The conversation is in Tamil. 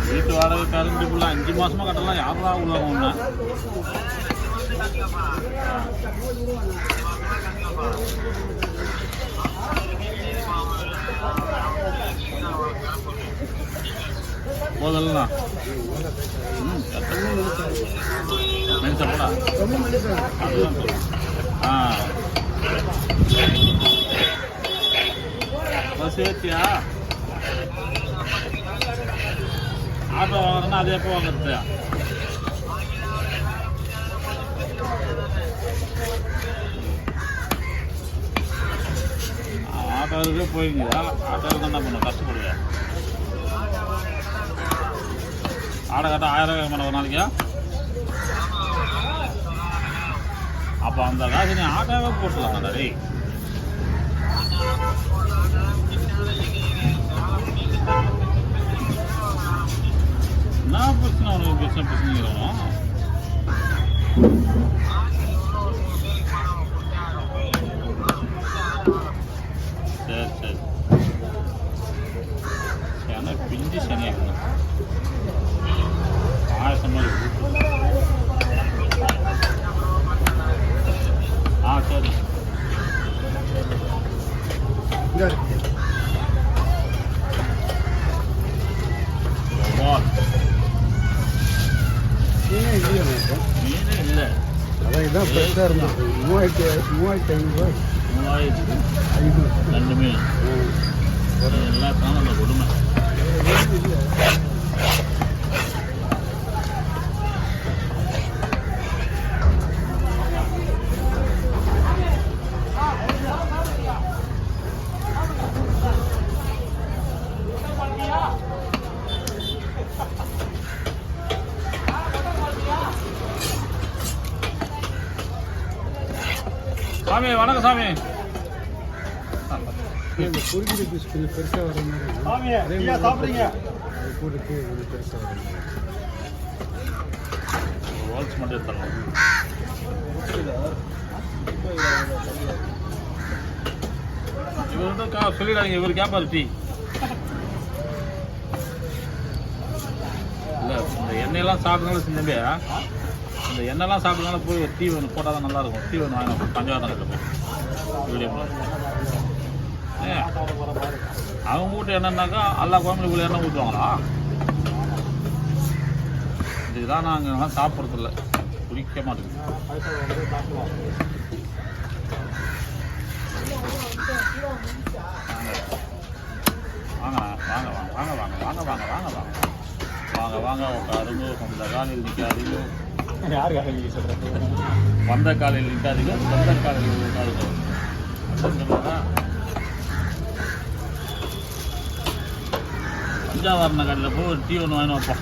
வீட்டு வாடகை கரண்ட் ஃபுல்லா 5 மாசமா கட்டலாம். யாரா உள்ளவங்க ஒண்ணு போதல்லாம் மென்சப்படா பஸ் ஏற்றியா ஆட்டோ வாங்குறேன்னா அது எப்போ வாங்குறது? ஆட்டோவுக்கே போயிருந்தா ஆட்டோவுக்கு என்ன பண்ணும்? கஷ்டப்படுவேன். ஆடை கட்ட 1000 மேலே ஒரு நாளைக்கா? அப்போ அந்த காசு நீ ஆட்டோவே போட்டுலாம் டே. என்ன பிரச்சனை உனக்கு? பிரச்சனைங்கிறோம். சரி சரி சரி பிஞ்சு சனியாக பாயசம் மாதிரி சரி மீனே இல்லை. அதான் இதான் பெருசாக இருந்தோம். 3500 2 மீன் எல்லாத்தாலும் அந்த கொடுமை. சாமி வணக்கம் சாமி. பொறுக்கிற பீஸ் கொஞ்சம் பெருசாக வர மாதிரி சாப்பிட்றீங்க. அது கூட்டுக்கு கொஞ்சம் பெருசாக வர ரோல்ஸ் மட்டும் எடுத்துடலாம். இவர்கிட்ட சொல்லிடாதீங்க, இவர் கேட்பாரு டீ இல்லை. இந்த எண்ணெயெல்லாம் சாப்பிட்றதுனால செஞ்சே இந்த எண்ணெய்லாம் சாப்பிட்றதுனால போய் ஒரு டீ ஒன்று போட்டால் தான் நல்லாயிருக்கும். டீ ஒன்று வாங்கினா பஞ்சவாதம் போய் வீடியோ அவங்க வீட்டு என்னன்னாக்கா எல்லா குழம்புக்குள்ள எண்ணெய் ஊற்றுவாங்களா? இதுதான் நாங்கள் சாப்பிட்றதில்ல, குடிக்க மாட்டேங்குது. வாங்க வாங்க வாங்க வாங்க வாங்க வாங்க வாங்க வாங்க வாங்க வாங்க உட்காருங்க. சொந்த காலையில் நிற்காதீங்க. யார் காலையில் சொல்கிறேன்? வந்த காலையில் நிற்காதீங்க, சொந்த காலையில் உட்காருங்க. பஞ்சாவரண கடையில் போய் ஒரு டீ ஒன்று வாங்கினோம். அப்போ